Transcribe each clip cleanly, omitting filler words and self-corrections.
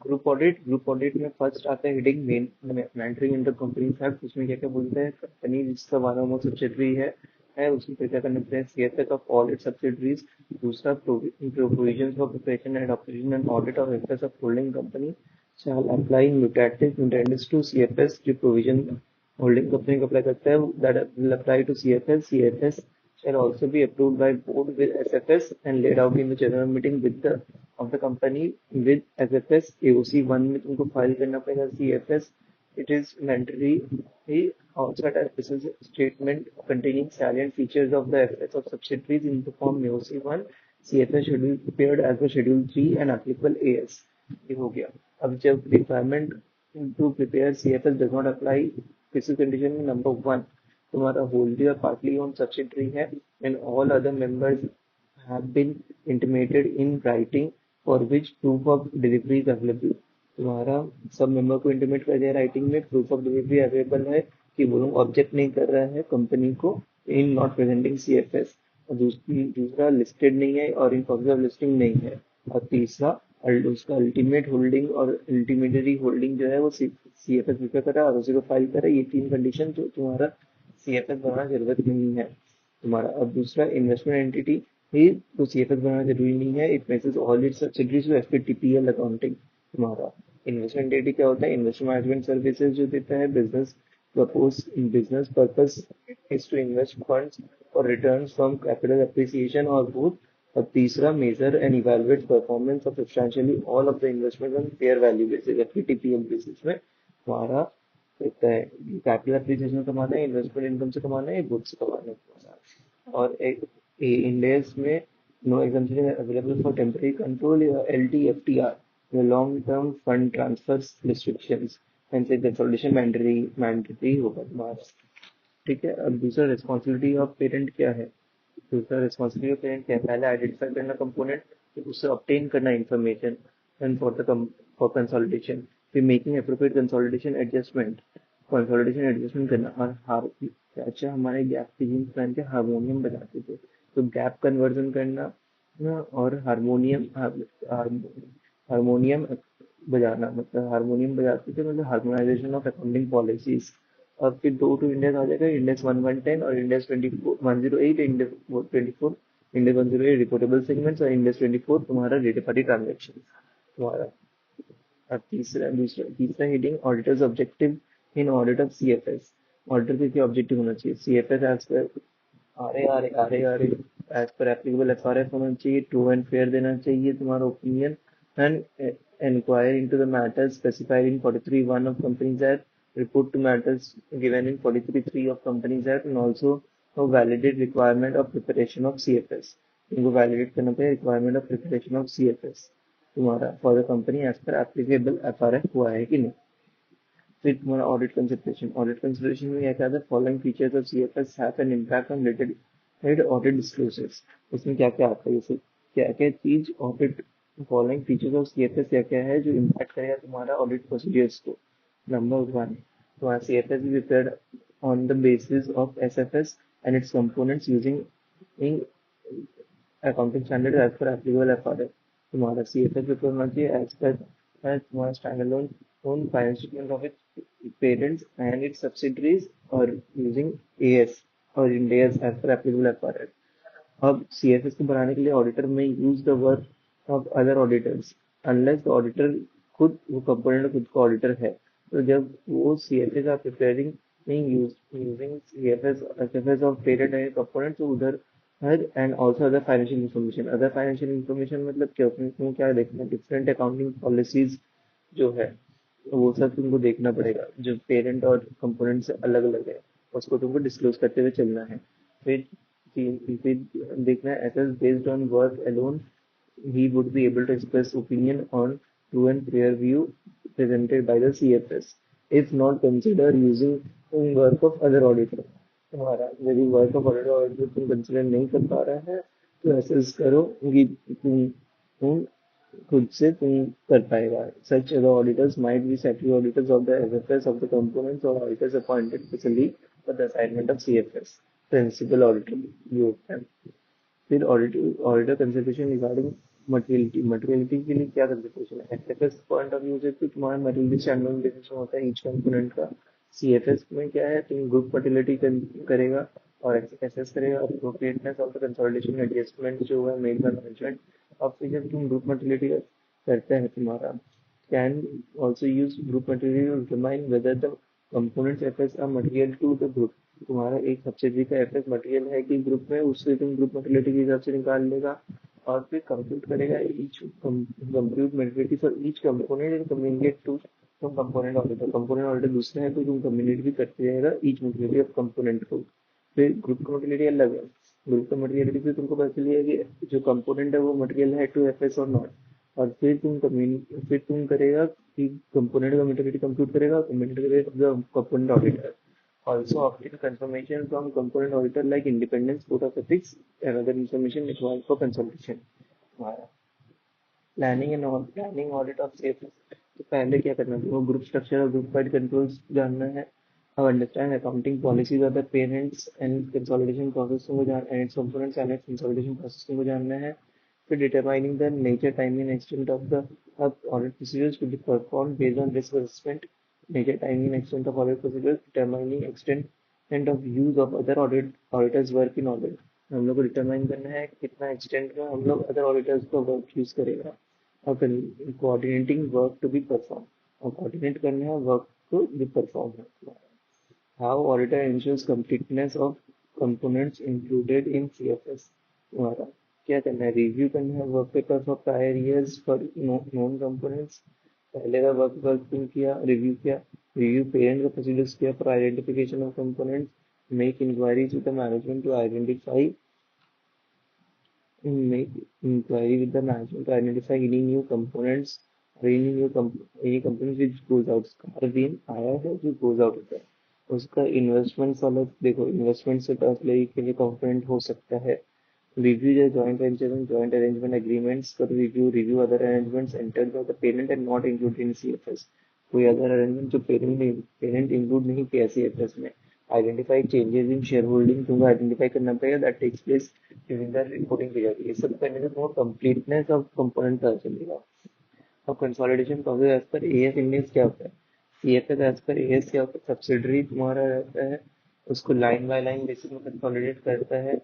Group audit में first आता है heading main mentoring in the companies act. उसमें क्या क्या बोलते हैं, कंपनी जिसका 1 or more सब्सिडरी है उसमें क्या क्या करना पड़ता है, CFS of all its subsidiaries. दूसरा provision for preparation and operation and audit of affairs of holding company shall apply mutatis to CFS। जो प्रोविजन होल्डिंग कंपनी को अप्लाई करता है that will apply to CFS। CFS shall also be approved by board with SFS and laid out in the general meeting with the of the company with SFS। AOC 1 में तुमको file करना पड़ेगा CFS। It is mandatory he also attach a statement containing salient features of the assets of subsidiaries in the form AOC 1। CFS should be prepared as per Schedule 3 and applicable AS। ये हो गया। अब जब requirement to prepare CFS does not apply किसी condition में, number 1 तुम्हारा होल्डी और partly own subsidiary है and all other members have been intimated in writing for which proof of delivery is available. तुम्हारा सब मेंबर को इंटीमेट कर दिया राइटिंग में, प्रूफ ऑफ डिलीवरी अवेलेबल है कि वो लोग ऑब्जेक्ट नहीं कर रहा है कंपनी को इन नॉट प्रेजेंटिंग सीएफएस। और दूसरा लिस्टेड नहीं है और इन प्रोसेस ऑफ लिस्टिंग नहीं है। और तीसरा उसका अल्टीमेट होल्डिंग और अल्टीमेटरी होल्डिंग जो है वो सीएफएस प्रिपेयर कर रहा है और उसी को फाइल कर रहा है। ये 3 कंडीशन जो तुम्हारा सीएफएस बनाना जरूरत नहीं है तुम्हारा। अब दूसरा इन्वेस्टमेंट एंटिटी ही तो सीएफएस बनाना जरूरी नहीं है, it measures all its subsidiaries to FPTPL accounting. तुम्हारा इन्वेस्टमेंट एंटिटी क्या होता है, इन्वेस्टमेंट मैनेजमेंट सर्विसेज जो देता है business propose in business purpose is to invest funds or returns from capital appreciation or both. और तीसरा measure and evaluate performance of substantially all of the investment on fair value basis FPTPL basis में हमारा कहता है capital appreciation कमाना है, investment income से कमाना है, गुड्स से कमाना है। और एक इंडेक्स में no exemption available for temporary control LTFTR long term fund transfers restrictions and से कंसोलिडेशन मैंडेटरी होगा तुम्हारा। ठीक है। अब दूसरा रिस्पॉन्सिबिलिटी ऑफ पेरेंट क्या है, दूसरा रिस्पॉन्सिबिलिटी ऑफ पेरेंट क्या है, पहले आइडेंटिफाई करना कंपोनेंट, फिर उससे ऑब्टेन करना इंफॉर्मेशन एंड फॉर कंसोलिडेशन, फिर मेकिंग एप्रोप्रिएट कंसोलिडेशन एडजस्टमेंट करना। और अच्छा हमारे गैप के जीन्स पहन के हारमोनियम बजाते थे तो गैप कन्वर्जन करना ना, और हारमोनियम बजाना, मतलब हारमोनियम बजाते थे मतलब हार्मोनाइजेशन ऑफ अकाउंटिंग पॉलिसीज। और फिर 2 इंडेक्स आ जाएगा, इंडेक्स 1110 और index 108, index 24, index 108 reportable segments और इंडेक्स 24 तुम्हारा रेटेड पार्टी ट्रांजेक्शन तुम्हारा। अब तीसरा heading auditors objective in audit of CFS. Auditor के क्या ऑब्जेक्टिव होना चाहिए, CFS as per are a as per applicable FRF होना चाहिए, ट्रू एंड फेयर देना चाहिए तुम्हारा opinion and inquire into the matters specified in 43(1) of Companies Act, report to matters given in 43(3) of Companies Act, and also validate requirement of preparation of CFS। इनको validate करना पड़ेगा requirement of preparation of CFS तुम्हारा for the company as per applicable FRF हुआ है कि नहीं। फिर तुम्हारा ऑडिट कंसिडरेशन में क्या था, following features of CFS have an impact on related audit disclosures. उसमें क्या क्या आता है, जैसे क्या क्या चीज audit following features of CFS क्या क्या है जो इम्पैक्ट करेगा तुम्हारा ऑडिट प्रोसीजर्स को। नंबर 1 तुम्हारा CFS is prepared on the basis of SFS and its components using in accounting standard as per applicable FRF. तुम्हारा सीएफएस प्रिपेयर होना चाहिए एज पर तुम्हारा standalone own financial statement of its parents and its subsidiaries or using AS or Ind AS as per applicable FRS। अब CFS को बनाने के लिए auditor में use the work of other auditors unless the auditor खुद वो component खुद का ऑडिटर है। तो जब वो CFS are preparing using CFS SFS of parent and component तो उधर and also other financial information मतलब क्या, उसमें क्या देखना, डिफरेंट अकाउंटिंग पॉलिसीज जो है वो सब तुमको देखना पड़ेगा जो पेरेंट और कंपोनेंट से अलग अलग है, उसको तुमको डिस्क्लोज करते हुए चलना है। फिर देखना है assess based on work alone he would be able to express opinion on true and fair view presented by the CFS if not consider using work of other auditor। तुम्हारा यदि वर्क ऑफ ऑडिटर तुम consider नहीं कर पा रहा है तो assess करो कि तुम खुद से तुम कर पाएगा। Such other auditors might be statutory auditors of the FFS of the components or auditors appointed specially for the assignment of CFS, principal auditor view। फिर ऑडिटर कंसिडरेशन रिगार्डिंग मटेरियलिटी के लिए क्या कंसिडरेशन है? एसएफएस पॉइंट ऑफ व्यू से तो तुम्हारा materiality standard basis में होता है ईच कंपोनेंट का। सीएफएस में क्या है, तुम ग्रुप मटेरियलिटी करेगा और एसएस करेगा appropriateness of the consolidation adjustment जो है मेड बाय मैनेजमेंट। अब फिर जब तुम ग्रुप मटेरियलिटी करते हैं तुम्हारा can also use group material to determine whether the components FS are material to the group. तुम्हारा एक सब्सिडरी का एफएस मटेरियल है कि ग्रुप में, उससे तुम ग्रुप मटेरियलिटी के हिसाब से निकाल लेगा और फिर कंप्यूट करेगा each compute method for each component and communicate to तुम कंपोनेंट ऑडिटर दूसरा है तो तुम कम्युनिकेट भी करते रहेगा ईच मटेरियल ऑफ कंपोनेंट को। फिर ग्रुप का मटेरियल अलग है। ग्रुप का मटेरियल फिर तुमको पता चलिए कि जो कंपोनेंट है वो मटेरियल है टू एफएस और नॉट। और फिर तुम करेगा कि कंपोनेंट का मटेरियल कंप्यूट करेगा, कम्युनिकेट करेगा component auditor. Also obtain confirmation from component auditor like independence, code of ethics, and other information required for consultation. हमारा प्लानिंग ऑडिट ऑफ सेफ। तो पहले क्या करना है, वो ग्रुप स्ट्रक्चर और ग्रुप वाइड कंट्रोल्स जानना है। अब understand accounting policies of the parents and consolidation process को जानना है, and components and consolidation process को जानना है। फिर determining the nature, timing and extent of the audit procedures to be perform based on risk assessment, nature, timing, and extent of audit procedures, determining extent and of use of other auditors work in audit। हम लोग को determine करना है कितना extent में हम लोग other auditors का वर्क यूज करेगा। और coordinating work to be perform, और कोऑर्डिनेट करना है वर्क को भी परफॉर्म है। How auditor ensures completeness of components included in CFS. तुम्हारा क्या करना है, रिव्यू करना है work paper for prior years for non components. पहले का वर्क वर्क किया, रिव्यू किया, रिव्यू पेरेंट का प्रोसीजर्स किया for identification of components, make inquiries with the management to identify make inquiry with the management to identify any new components or any components which goes out। Car beam आया है जो goes out होता है, उसका investment वाला देखो, investment से transfer के लिए कंपोनेंट हो सकता है। Review the joint venture and joint arrangement agreements for review other arrangements entered by the parent and not included in CFS। कोई अदर अरेंजमेंट जो पेरेंट इंक्लूड नहीं किया सीएफएस में। Identify changes in share holding, तुमको आइडेंटिफाई करना पड़ेगा that takes place during the reporting period. ये सब करने से तुम्हें कंप्लीटनेस ऑफ कंपोनेंट पता चलेगा। अब कंसोलिडेशन प्रोसेस एज पर एएस इंडेक्स क्या होता है, सीएफएस एज पर एएस क्या होता है, सब्सिडरी तुम्हारा रहता है, उसको लाइन बाय लाइन बेसिस में कंसोलिडेट करता है।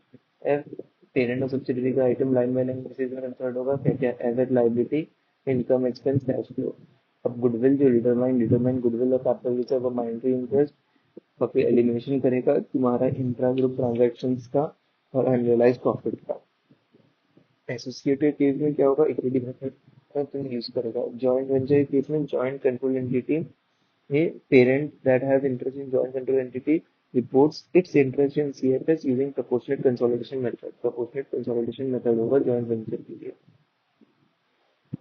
पेरेंट और सब्सिडरी का item line by line basis में कंसोलिडेट होगा, क्या क्या asset liability income expense cash flow. अब गुडविल जो डिटरमाइन गुडविल और कैपिटल रिजर्व और माइनरी इंटरेस्ट, और फिर एलिमिनेशन करेगा तुम्हारा इंट्रा ग्रुप ट्रांजैक्शंस का और अनरियलाइज्ड प्रॉफिट का। एसोसिएटेड केस में क्या होगा, इक्विटी मेथड का तुम यूज करेगा। जॉइंट वेंचर केस में जॉइंट कंट्रोल एंटिटी में parent that has interest in joint control entity reports its interest in CFS using proportionate consolidation method। proportionate consolidation method होगा joint venture के लिए।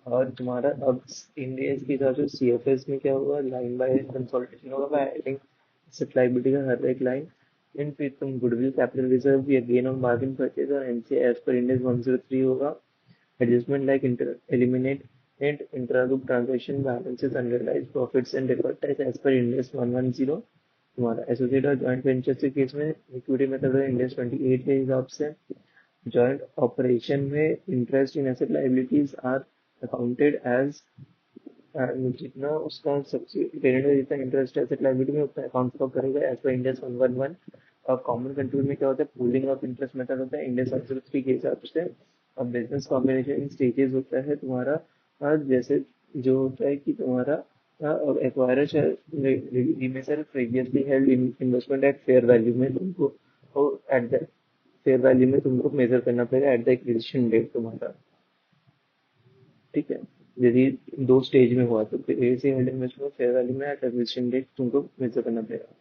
और तुम्हारा अब इंडिया के हिसाब से सीएफएस में क्या होगा, लाइन बाय कंसोलिडेशन होगा बाय एडिंग एसेट लायबिलिटी का हर एक लाइन। इन फिर तुम गुडविल कैपिटल रिजर्व या गेन ऑन बार्गेन परचेज और एनसीए एज पर इंडेक्स 103 होगा। Adjustment like eliminate and intra-group transaction balances, unrealized profits and deferred tax as per Ind AS 110। तुम्हारा associate और जॉइंट वेंचर के केस में इक्विटी मेथड है Ind AS 28 के हिसाब से। जॉइंट ऑपरेशन में interest in asset liabilities are accounted as, जितना उसका सबसे पेरेंट में जितना इंटरेस्ट एसेट लायबिलिटी में उतना अकाउंट स्टॉक करेगा एज पर Ind AS 111। और कॉमन कंट्रोल में क्या होता है, पूलिंग ऑफ इंटरेस्ट मेथड होता है Ind AS 103 के हिसाब से। अब बिजनेस कॉम्बिनेशन इन स्टेजेस होता है तुम्हारा, जैसे जो होता है कि तुम्हारा acquirer remeasure previously held investment at fair value में तुमको, और एट द फेयर वैल्यू में तुमको मेजर करना पड़ेगा एट द एक्विजिशन डेट तुम्हारा। ठीक है, यदि दो स्टेज में हुआ तो previously held investment fair value में एट एक्विजिशन डेट तुमको मेजर करना पड़ेगा।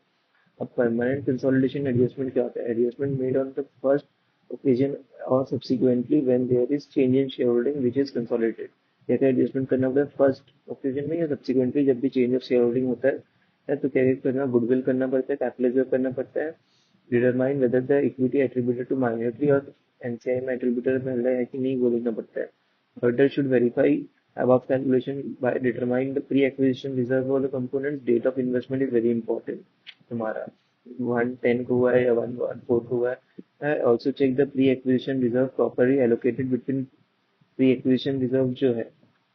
अब परमानेंट कंसोलिडेशन एडजस्टमेंट क्या होता है, adjustment made on the first occasion or subsequently when there is change in shareholding which is consolidated। क्या क्या एडजस्टमेंट करना होता है फर्स्ट ओकेजन में या सब्सिक्वेंटली जब भी चेंज ऑफ शेयर होल्डिंग होता है तो क्या करना, गुडविल करना पड़ता है, कैपिटल रिजर्व करना पड़ता है, determine whether the equity attributed to minority और एनसीआई में एट्रीब्यूटेड मिल रहा है कि नहीं वो देखना पड़ता है। Auditor should verify above calculation by determining the pre-acquisition reserve for the components। date of investment is very important। तुम्हारा 110 को हुआ है या 114 को हुआ है। Also check the pre-acquisition reserve properly allocated between pre acquisition reserve जो है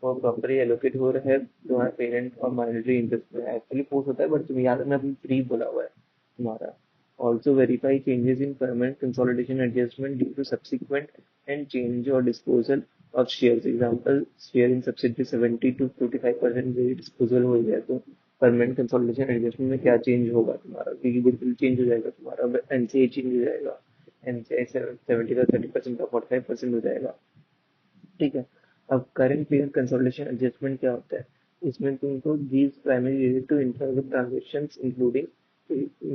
वो प्रॉपरली एलोकेट हो रहा है तुम्हारा पेरेंट और माइनॉरिटी इंटरेस्ट में। एक्चुअली पोस्ट होता है बट तुम याद रखना अभी प्री बोला हुआ है तुम्हारा। Also verify changes in permanent consolidation adjustment due to subsequent and change or disposal of shares. Example share in subsidiary 70 to 55% disposal हो गया तो परमानेंट कंसोलिडेशन एडजस्टमेंट में क्या चेंज होगा तुम्हारा, क्योंकि गुडविल चेंज हो जाएगा तुम्हारा, एनसीए चेंज हो जाएगा, एनसीआई 70 का 30% का 45% हो जाएगा। ठीक है। अब करंट पीरियड कंसोलिडेशन एडजस्टमेंट क्या होता है, इसमें तुमको these primary related to intergroup transactions including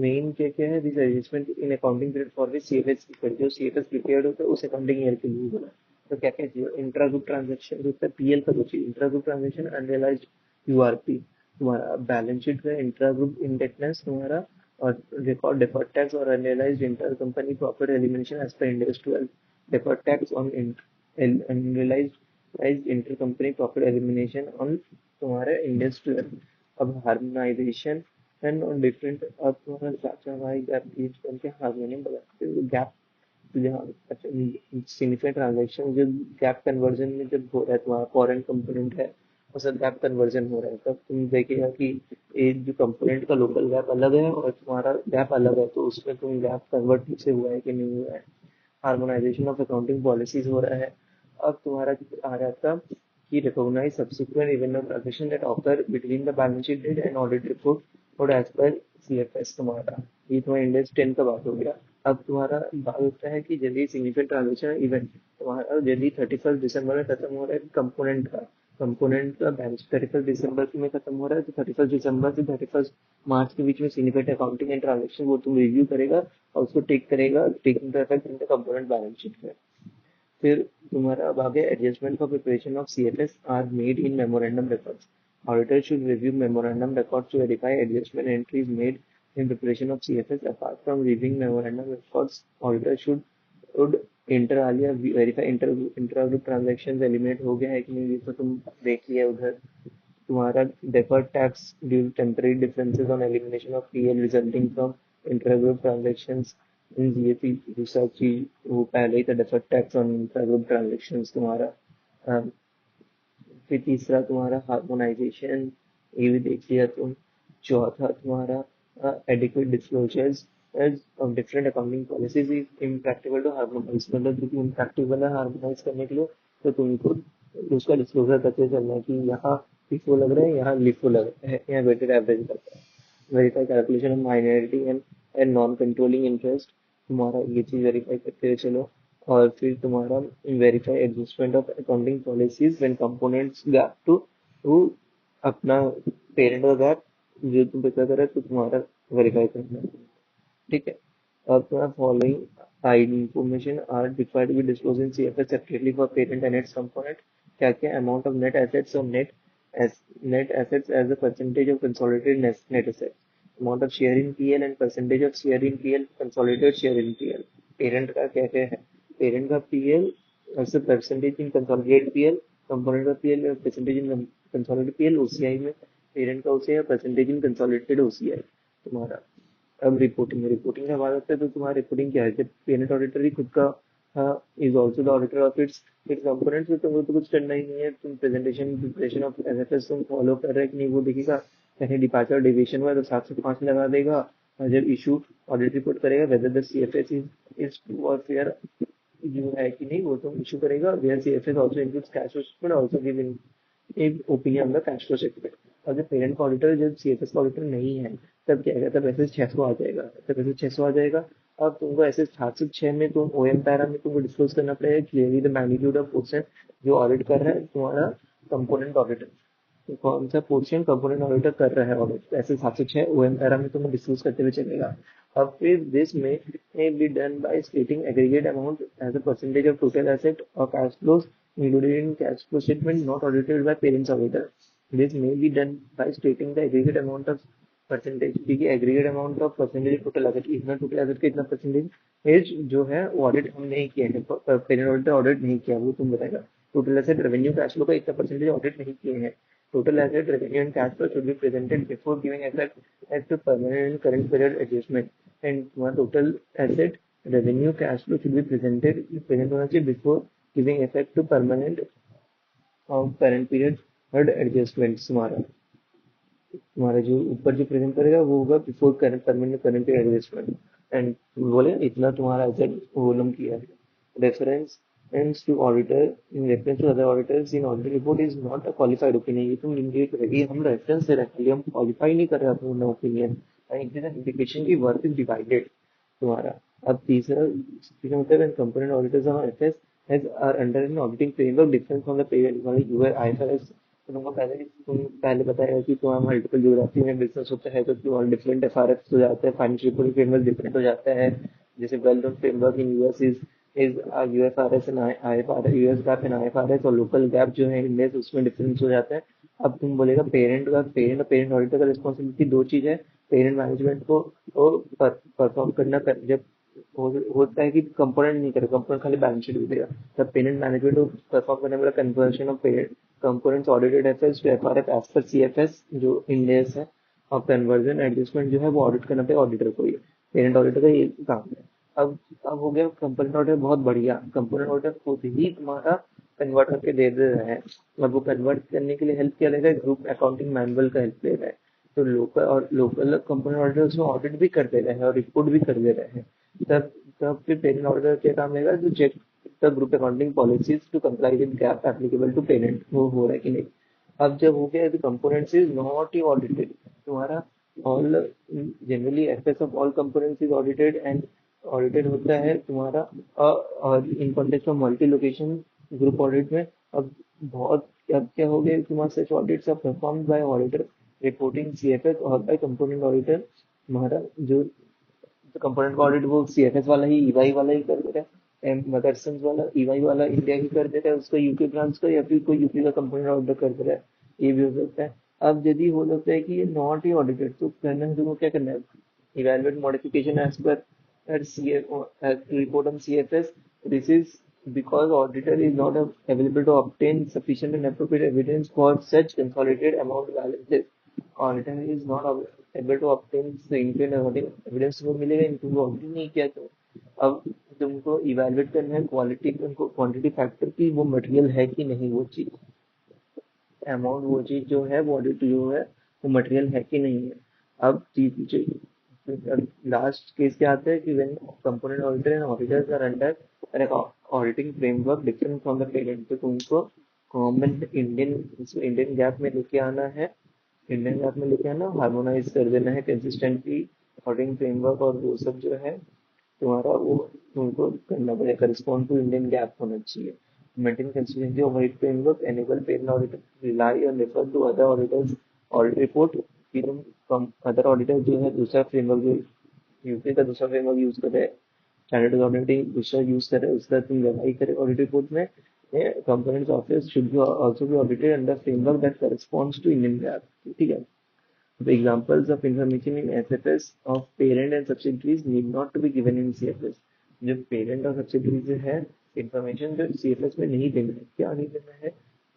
main क्या क्या है, this adjustment in accounting period for which CFS जो सीएफएस प्रिपेयर्ड होता है उस अकाउंटिंग ईयर के लिए बोला। तो क्या क्या चाहिए, इंट्राग्रुप ट्रांजैक्शन होता है पीएल का, तो चाहिए इंट्राग्रुप ट्रांजैक्शन, अनरियलाइज्ड यूआरपी तुम्हारा, बैलेंस शीट का इंट्राग्रुप इंडेक्सनेस तुम्हारा, और रिकॉर्ड डिफर्ड टैक्स और unrealized inter company profit elimination as पर index 12, deferred tax on unrealized intercompany profit elimination on तुम्हारे इंडस्ट्रियल। अब हार्मोनाइजेशन एंड ऑन डिफरेंट, अब तुम्हारा चाचा भाई गैप यूज करके हार्मोनियम बनाते हैं गैप, जहाँ सिग्निफिकेंट ट्रांजेक्शन जो गैप कन्वर्जन में जब हो रहा है तुम्हारा फॉरेन कंपोनेंट है और सब गैप कन्वर्जन हो रहा है, तब तुम देखेगा कि एक जो कंपोनेंट का लोकल गैप अलग है और तुम्हारा गैप अलग है, तो उसमें तुम गैप कन्वर्ट ठीक से हुआ है कि नहीं हुआ है। हार्मोनाइजेशन ऑफ अकाउंटिंग पॉलिसीज हो रहा है। अब तुम्हारा आ जाता कि recognize subsequent event of transaction that occur between the balance sheet date and audit report और एज पर सीएफएस तुम्हारा। ये तुम्हारा इंडेक्स 10 का बात हो गया। अब तुम्हारा बात होता है कि यदि सिग्निफिकेंट ट्रांजेक्शन इवेंट तुम्हारा यदि 31 दिसंबर में खत्म हो रहा है कंपोनेंट का बैलेंस 31 दिसंबर में खत्म हो रहा है, तो 31 दिसंबर से 31 मार्च के बीच में सिग्निफिकेंट अकाउंटिंग एंड ट्रांजेक्शन वो तुम रिव्यू करेगा और उसको टेक करेगा, taking the effect in the component balance sheet में। फिर तुम्हारा अब आगे adjustment for preparation of CFS are made in memorandum records. Auditor should review memorandum records to verify adjustment entries made in preparation of CFS. Apart from reviewing memorandum records, auditor should inter alia verify intra-group transactions eliminate हो गया है कि नहीं, ये तो तुम देख लिया उधर। तुम्हारा deferred tax due to temporary differences on elimination of PL resulting from intra-group transactions in GAP, दूसरा चीज वो पहले ही था deferred tax on intra-group transactions तुम्हारा। फिर तीसरा तुम्हारा हार्मोनाइजेशन, ये भी देख लिया तुम। चौथा तुम्हारा adequate disclosures of different accounting policies is impractical to harmonize, मतलब क्योंकि इम्प्रैक्टिकल है हार्मोनाइज करने के लिए, तो तुमको उसका डिस्क्लोजर करते चलना है कि यहाँ FIFO लग रहा है, यहाँ LIFO लग रहा है, यहाँ वेटेड एवरेज लग रहा है। Verify calculation of minority and non controlling interest तुम्हारा, ये चीज वेरीफाई करते हुए चलो। और फिर तुम्हारा verify adjustment of accounting policies when components GAAP to अपना पेरेंट का गैप जो तुम पता कर रहे हो तो तुम्हारा वेरीफाई करना है। ठीक है। अब तुम्हारा following ID information are required to be disclose in CFS separately for parent and its component. क्या क्या, अमाउंट ऑफ नेट एसेट्स और net assets as a percentage of consolidated net assets, amount of share in PL and percentage of share in PL, consolidated share in PL। Parent का क्या क्या है, parent का PL as a percentage in consolidated PL, component का PL percentage in consolidated PL, OCI में parent का OCI percentage in consolidated OCI तुम्हारा। अब रिपोर्टिंग का बात होता है, तो तुम्हारा रिपोर्टिंग क्या है, जब पेरेंट ऑडिटर ही खुद का is also the auditor of its components, तो तुमको तो कुछ करना ही नहीं है, तुम प्रिपरेशन ऑफ एसएफएस तुम फॉलो कर रहे हैं कि नहीं वो देखेगा। कहीं डिपार्चर डेविएशन हुआ तो 705 लगा देगा, और जब इशू ऑडिट रिपोर्ट करेगा whether the CFS is true और फेयर जो है कि नहीं वो तुम इशू करेगा। Where CFS also includes cash flow statement, also give in एक opinion on the cash flow statement. और जब पेरेंट का ऑडिटर जब सीएफएस का ऑडिटर नहीं है तब क्या है, तब ऐसे 600 आ जाएगा, तब ऐसे 600 आ जाएगा। अब तुमको ऐसे 706 में तुम ओएम पैरा में तुमको डिस्क्लोज करना पड़ेगा clearly the magnitude of portion जो ऑडिट कर रहा है तुम्हारा कंपोनेंट ऑडिटर, तो कौन सा पोर्शन कंपोनेंट ऑडिटर कर रहा है ऑडिट, ऐसे 706 ओएम पैरा में तुमको डिस्क्लोज करते हुए चलेगा। अब फिर दिस में be done by stating aggregate amount as a percentage of total asset or cash flows included in cash flow statement not audited by parents auditor. This may be done by stating the aggregate amount of percentage, क्योंकि aggregate amount of percentage total asset इतना, total asset का इतना percentage जो है वो audit हम नहीं किए हैं, पेरेंट ऑडिटर ऑडिट नहीं किया, वो तुम बताएगा। Total asset revenue cash flow का इतना परसेंटेज ऑडिट नहीं किए हैं। Total asset revenue and cash flow should be presented before giving effect at permanent and current period adjustment, and total asset revenue cash flow should be presented present होना चाहिए before giving effect to permanent current period third adjustment तुम्हारा जो ऊपर जो present करेगा वो होगा before current permanent current adjustment and बोले इतना तुम्हारा एसेट वॉल्यूम किया है reference and to auditor in reference to other auditors in audit report is not a qualified opinion ये तुम इंडिकेट करेगी हम रेफरेंस दे रहे हैं हम क्वालिफाई नहीं कर रहे अपना ओपिनियन इंडिकेशन की वर्क इज डिवाइडेड तुम्हारा अब तीसरा तीसरा मतलब when component auditors on FS has are under an auditing framework different from the previous वाले यूआर IFRS तो तुम पहले बताया कि तुम्हारा मल्टीपल ज्योग्राफी में बिजनेस होता है तो तुम्हारा डिफरेंट एफआरएस हो जाता है फाइनेंशियल रिपोर्टिंग फ्रेमवर्क डिफरेंट हो जाता है जैसे well known framework in US is UFRS and IFRS US GAAP and IFRS और लोकल गैप जो है इंडियन उसमें डिफरेंस हो जाता है अब तुम बोलेगा पेरेंट और पेरेंट ऑडिटर का रिस्पॉन्सिबिलिटी दो चीज है पेरेंट मैनेजमेंट को परफॉर्म करना जब होता है कि कंपोनेंट नहीं करेगा कंपोनेंट खाली बैलेंस शीट देगा तब पेरेंट मैनेजमेंट को परफॉर्म करने वाला conversion of parent components audited FS to FRF as पर सीएफएस जो इंडेस है और कन्वर्जन एडजस्टमेंट जो है वो ऑडिट करना पड़ेगा ऑडिटर को ही पेरेंट ऑडिटर का ये काम है अब हो गया कंपोनेंट ऑडिटर बहुत बढ़िया कंपोनेंट ऑडिटर खुद ही तुम्हारा कन्वर्ट करके दे रहा है और वो कन्वर्ट करने के लिए हेल्प किया रहेगा ग्रुप अकाउंटिंग मैनुअल का हेल्प ले रहा है तो लोकल कंपोनेंट ऑडिटर उसमें ऑडिट भी कर दे रहे हैं और रिपोर्ट भी कर दे रहे हैं तब तब फिर पेरेंट ऑडिटर क्या काम रहेगा जो check the group accounting policies to comply with GAAP applicable to parent वो हो रहा है कि नहीं अब जब हो गया कंपोनेंट्स इज नॉट ही ऑडिटेड तुम्हारा all generally FS of all components is audited and audited होता है तुम्हारा और in context of multi location group audit में अब बहुत अब क्या हो गया तुम्हारा such audits are performed by auditor reporting CFS और बाय कंपोनेंट ऑडिटर तुम्हारा जो कंपोनेंट का ऑडिट वो सीएफएस वाला ही ईवाई वाला ही कर देता है मदरसन वाला ईवाई वाला इंडिया ही कर देता है उसका यूके ब्रांच का या फिर कोई यूपी का कंपोनेंट ऑडिट कर दे रहा है ये भी हो सकता है अब यदि हो सकता है कि ये नॉट ही ऑडिटेड तो करना है तुमको क्या करना है इवेलुएट मॉडिफिकेशन एज पर report on CFS. This is because auditor is not available to obtain sufficient and appropriate evidence for such consolidated amount balances. Auditor is not able to obtain significant evidence को मिलेगा तुमको audit नहीं किया तो अब तुमको evaluate करना है क्वालिटी क्वांटिटी फैक्टर की वो मटेरियल है कि नहीं वो चीज अमाउंट वो चीज जो है वो ऑडिट जो है वो मटेरियल है कि नहीं है अब लास्ट केस क्या आता है कि when component auditor and auditors are under an auditing framework different from the parent तो तुमको कॉमन इंडियन गैप में लेके आना है इंडियन गैप में लेके आना हार्मोनाइज कर देना है कंसिस्टेंटली ऑडिटिंग फ्रेमवर्क और वो सब जो है तुम्हारा वो तुमको करना पड़ेगा करस्पॉन्ड टू इंडियन गैप होना चाहिए maintain consistency of audit framework enable parent auditor rely or refer to other auditors audit report कि तुम अदर ऑडिटर जो है दूसरा फ्रेमवर्क जो यूके का दूसरा फ्रेमवर्क यूज कर रहे हैं स्टैंडर्ड ऑडिटिंग दूसरा यूज कर रहे हैं उसका तुम गवाही करे ऑडिट रिपोर्ट में components office should be also be audited under framework that corresponds to Indian GAAP ठीक है The examples of information in SFS of parent and subsidiaries need not to be given in CFS. जो parent और subsidiaries है information जो CFS में नहीं देना है क्या नहीं देना है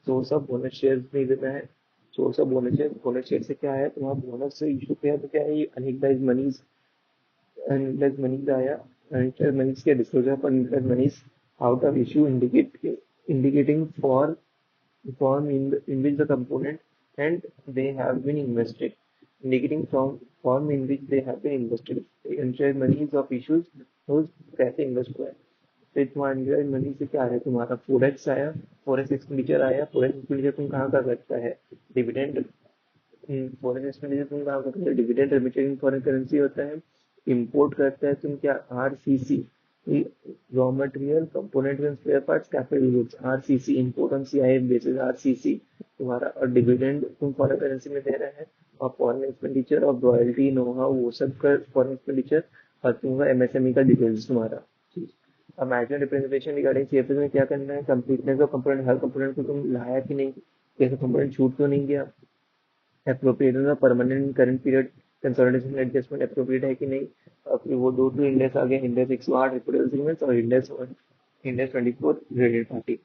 सोर्स ऑफ बोनस शेयर्स नहीं देना है सोर्स ऑफ बोनस शेयर से क्या है तुम्हारा बोनस से इशू किया तो क्या है ये अनयूटिलाइज मनीज आया अनयूटिलाइज मनीज के डिस्क्लोजर पर unutilised monies out of issue indicating form in which the component and they have been invested indicating from form in which they have been invested unutilized monies of issues those कैसे invest हुआ है तो तुम्हारा unutilized money से क्या है तुम्हारा forex आया फोरेक्स एक्सपेंडिचर आया फोरेक्स एक्सपेंडिचर तुम कहाँ का करता है डिविडेंड फॉरेन एक्सपेंडिचर तुम कहाँ करते हो dividend remitted in foreign currency होता है इंपोर्ट करता है तुम क्या RCC raw material component and spare parts capital goods RCC import on CIF basis RCC तुम्हारा और डिविडेंड तुम फॉरेन करेंसी में दे रहे हैं और foreign expenditure of royalty know how वो सब का फॉरेन एक्सपेंडिचर और तुम्हारा एमएसएमई का डिटेल्स तुम्हारा अब मैनेजमेंट रिप्रेजेंटेशन रिगार्डिंग सीएफएस में क्या करना है completeness of component her component को तुम लाया कि नहीं कैसे कंपोनेंट छूट तो नहीं गया appropriate of permanent current period consolidation adjustment appropriate है कि नहीं और फिर वो दो इंडेक्स आ गए इंडेक्स 108 रिपोर्टेबल सेगमेंट्स और इंडेक्स 24 रिलेटेड पार्टी